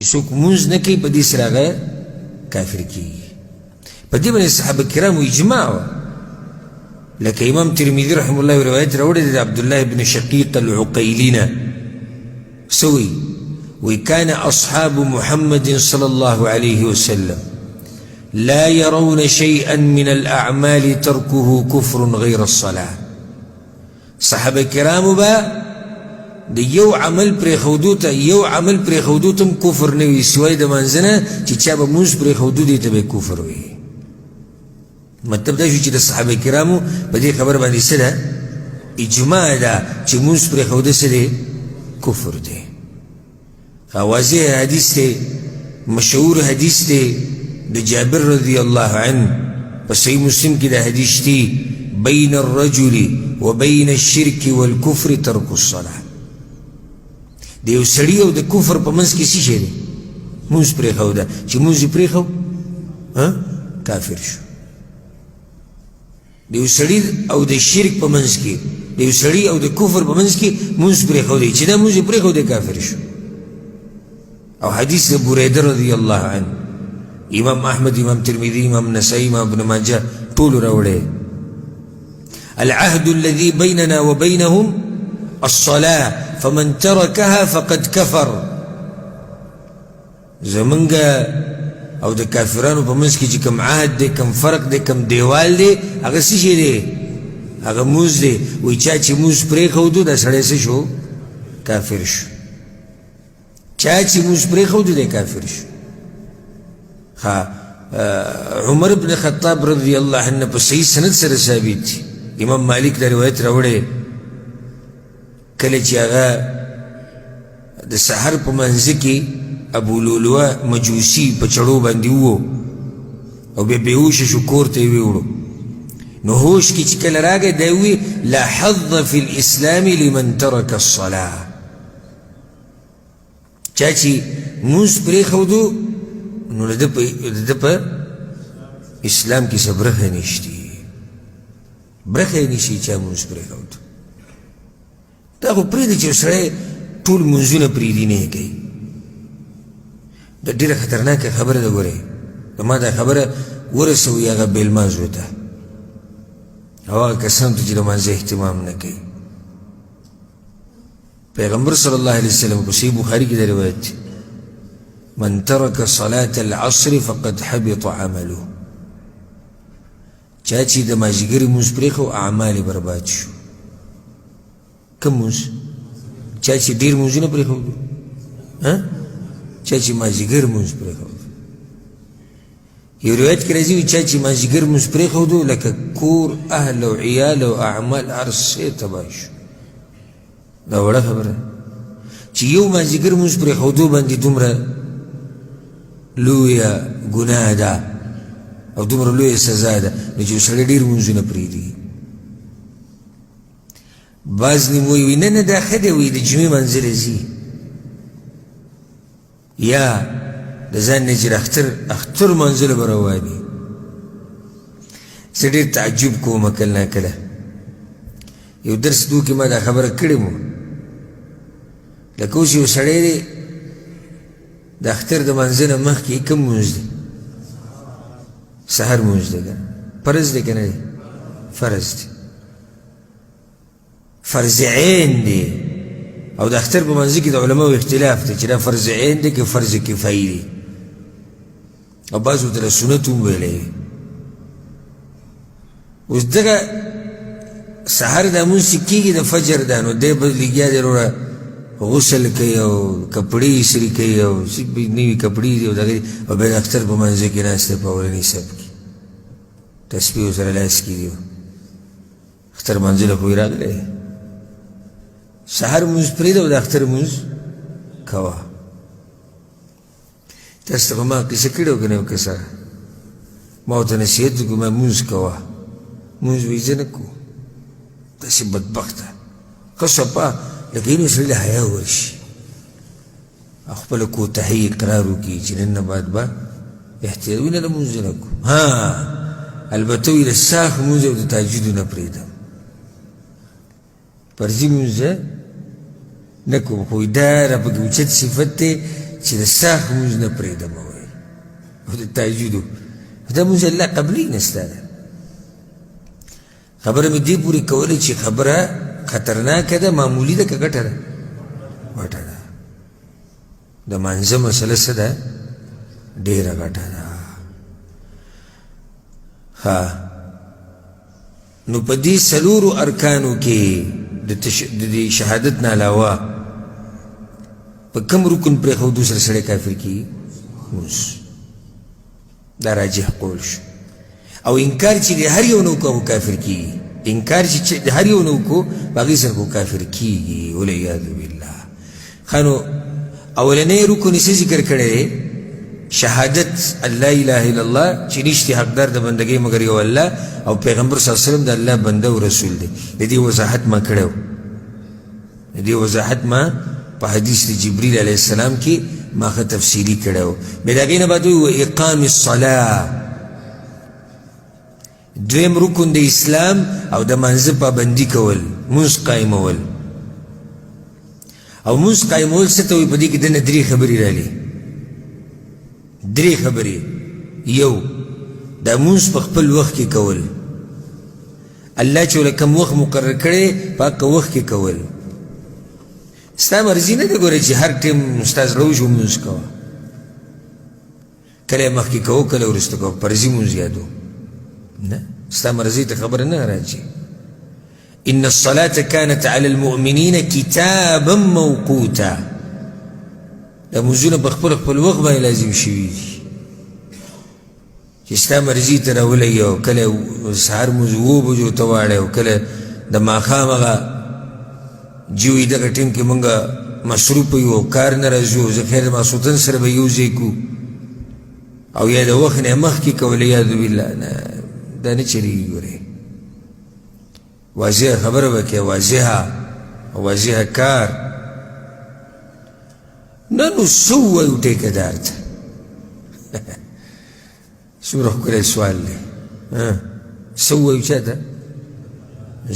څوک مونځ نه کوي په دې سره هغه کافر کیږي. په دې باندې صحابه کرامو اجماع وه. لکه امام ترمذي رحمه الله روایت راوړی دی د عبدالله بن شقیق العقیلي نه. څه وی كان أصحاب محمد صلى الله عليه وسلم لا يرون شيئا من الأعمال تركه كفر غير الصلاة. صحابه کرامو با د یو عمل پرېښودو ته هم کفر نه وي سوای د منځه نه چې چا به مونځ پرېښودو دې ته به کفر وي. مطلب دا شو چې د صحابه کرامو په دې خبر باندې څه ده؟ اجماع ده چې مونځ پرېښوده څه دی؟ کفر دی. واضح حدیث دی، مشهور حدیث دی د جابر رضی الله عنه په صحیح مسلم کې دا حدیث دی: بین الرجل وبین الشرك والكفر ترک الصلاة. د یو سړي او د کفر په منځ کې څه شی دی؟ مونځ پرېښوده. چې مونځ یې پرېښو کافر شو. د یو سړي او د شرک په منځ کې، د یو سړي او د کفر په منځ کې مونځ پرېښودی، چې دا مونځ یې پرېښودی کافر شو. او حدیث د بریده رضی الله عنه امام احمد، امام ترمذي، امام نسائی، امام ابن ماجه ټولو راوړی: العهد الذي بيننا وبينهم الصلاة فمن تركها فقد كفر. زمونږه او د کافرانو په منځ کې چې کوم عهد دی، کوم فرق دی، کوم دیوال دی، هغه څه شی دی؟ هغه مونځ دی. وایي چا چې مونځ پرېښودو دا سړی څه شو؟ کافر شو. چا چې مونځ پرېښودو دی کافر شو. عمر بن خطاب رضی الله عنه په صحیح سند سره ثابت دی. امام مالک دا روایت راوړی، کله چې هغه د سحر په منځ کې ابو لؤلؤه مجوسي په چړو باندې وو او بیا بېهوشه شو، کور ته یې ویوړو. نو هوش کې چې کله راغی دی وی: لا حظ فی الاسلام لمن ترک الصلاة. چا چې مونځ پرېښودو نو د ده په اسلام کې څه برخه نشته، برخه یې نشي چا مونځ پرېښودو. دا خو پرېږده چې سړی ټول مونځونه پرېږدي نه کوي. دا ډېره خطرناکه خبره ده. ګورئ، ما دا خبره ورسوي هغه بې لمانځو ته او هغه کسانو ته چې د لمانځه اهتمام نه کوي. پیغمبر صلی الله علیه وسلم په صحیح بخاري کې دا روایت دی: من ترک صلاة العصر فقد حبط عمله. چا چې د مازدیګر مونځ پرېښو اعمال یې برباد شو. کوم مونځ؟ چا چې ډېر مونځونه پرېښودو، چا چې مازدیګر مونځ پرېښودو. یو روایت کې راځي چا چې مازدیګر مونځ پرېښودو لکه کور، اهل او عیال او اعمال هر څه تباه شو. دا وړه خبره چې یو مازدیګر مونځ پرېښودو باندې دومره لویه ګناه ده او دومره لویه سزا ده، نو چې سړی ډېر مونځونه پرېږدي. بعض نیموی وی نه دا ښه دی، وی د جمعې منځله ځي یا د ځان نه چې اختر منځله به رواني. زه ډېر تعجب کوم کله نه کله. یو درس دو کې ما دا خبره کړې وه، لکه اوس یو سړی دی د اختر د منځه نه مخکې کوم مونځ دی؟ سحر مونځ دی. که فرض دی که نه دی؟ فرض دی، فرض عین دی. او د اختر په منځ کې د علماو اختلاف دی چې دا فرض عین دی که فرض کفایي دی، او بعضو ته سنت هم ویلی. اوس دغه سحر دا مونځ چې کېږي د فجر دا، نو دی به لګیا دی وروره غسل کوي او کپړې ایستري کوي او نوي کپړې دي او دغه، او بیا د اختر په منځ کې ناست دی په اولني صف کې تسبیح ورسره لاس کې دي. اختر منځله خو یې راغلی، سحر مونځ پرېږده او د اختر مونځ کوه. تاسو ته به ما کیسه کړې وه که نه یو کسه، ما ورته نصیحت وکړو، ما مونځ کوه. مونځ وایي زه نه کوم. داسې بدبخته ښه صفا لکه یې نو سړي له حیا ورشي او خپله کوتاهي اقرار وکړي چې نن نه بعد به احتیاط وي، نه د مونځ نه کوم. البته وایي د ساښ مونځ او د تهجدو نه پرېږدم، فرضي مونځ نه کوم. خو دا راپکې اوچت صفت دی چې د ساخ مونځ نه پرېږدم وایي او د تهجدو دا مونځ الله قبلي نه ستا ده خبره مې دې پورې کولی چې خبره خطرناکه ده معمولي ده که ګټه ده غټه ده د مانځه مسله څه ده ډېره غټه ده ها نو په دې څلورو ارکانو کې د دې شهادت نه علاوه په کوم رکن پرېښودو سره سړی کافر کېږي مونځ دا راجح قول شو او انکار چې د هر یو نه وکړو کافر کېږي انکار چې د هر یو نه وکړو په هغې سره خو کافر کېږي والعیاذ بالله ښه نو اولنی رکن یې څه ذکر کړی دی شهادت الله اله الا الله چې نشته حقدار د بندګۍ مگر یو الله او پیغمبر صلی الله علیه وسلم د الله بنده او رسول دی د دې وضاحت ما کړی د دې وضاحت ما په حدیث د جبریل علیه السلام کې ما ښه تفصیلي کړی و بیا د هغې نه بعد و اقام الصلاه دویم رکن د اسلام او د مانځه پابندي کول مونځ قایمول او مونځ قایمول څه ته وایي په دې کې دنه درې خبرې رالي درې خبرې یو دا مونځ په خپل وخت کې کول الله چې له کوم وخت مقرر کړی په هغه وخت کې کول ستا مرضي نه ده ګورې چې هر ټیم ستا زړه وشو مونځ کوه کله یې مخکې کوو کله وروسته کوو فرضي مونځ یادو نه ستا مرضي ته خبره نه راځي ان الصلاة كانت على المؤمنين كتابا موقوتا دا مونځونه په خپل خپل وخت باندې لازم شوي دي چې ستا مرضي ته راولئ او کله سهار مونځ 7 بجو ته واړی او کله د ماښام هغه جوی دغه ټیم کې مونږ مصروف یو او کار نه راځو زه خیر د ماسوتن سره به یو ځای کو او یا د وخت نه مخکې کول یاد بالله نه دا نه چلیږي ګورې واضحه خبره به کوې واضحه کار نه نو څه ووایو ټیکهدار ته څومره ښکلی سوال دی څه ووایو چا ته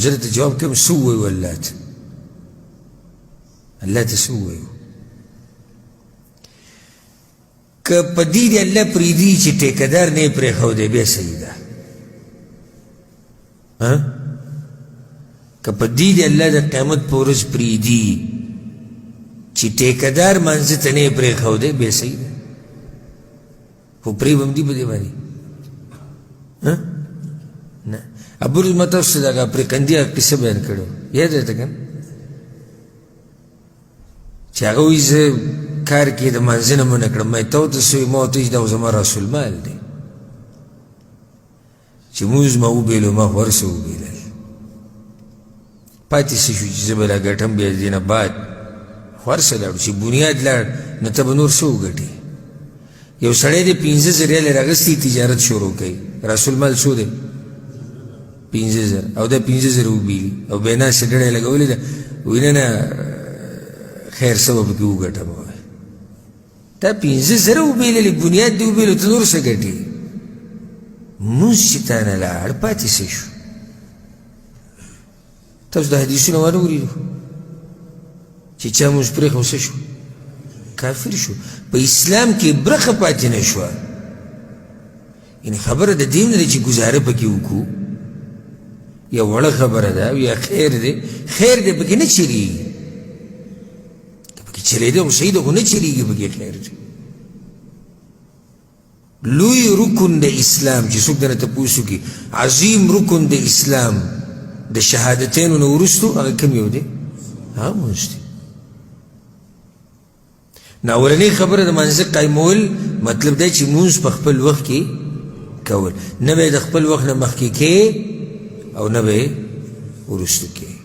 زه درته جواب کوم څه ووایو الله ته الله ته څه ووایو که په دې د الله پرېږدي چې ټیکهدار نه یې پرېښودی بیا صحیح ده که په دې د الله د قیامت په ورځ پرېږدي چې ټیکهدار مانځه ته نه یې پرېښودی بیا صحیح ده خو پرېږدم دي په دې باندې نه ابوالعز ما تاسو ته دغه پرېکندي هغه قصه بیان کړې یاد درته که چې هغه وایي زه کار کې د مانځه نه منع کړم ما یې ته ورته څه وایي ما ورته وایي دا زما رسول مال دی چې مونځ ما وبېلو ما خو هر څه وبېلل پاتې څه شو چې زه به لا ګټم بیا د دې نه بعد خو هر څه لاړو چې بنیاد لاړ نو ته به نور څه وګټې یو سړی دی 15 ریاله راغستی تجارت شروع کوي رسول مال څو دی 15,000 او دا 15,000 وبېلي او بیا ناستې ډډه یې لګولې ده وایي نه خیر څه به پکې وګټم دا 15,000 وبېللې بنیاد دې وبېلو ته نور څه ګټې مونځ چې تا نه لاړ پاتې څه شو تاسو د حدیثونه وانه اورېدو چې چا مونځ پرېښو څه شو کافر شو په اسلام کې برخه پاتې نه شوه یعنې خبره د دې نه ده چې ګزاره پکې وکړو یا وړه خبره ده یا خیر دی پکې نه چلېږي که پکې چلېده خو صحیح ده خو نه چلېږي پکې خیر دی لوی رکن د اسلام چې څوک درنه تپوس وکړي عظیم رکن د اسلام د شهادتینو نه وروستو هغه کوم یو دی هغه مونځ دی نو اولنۍ خبره د مانځه قایمول مطلب دی چې مونځ په خپل وخت کې کول نه به یې د خپل وخت نه مخکې کې او نه به یې وروستو کې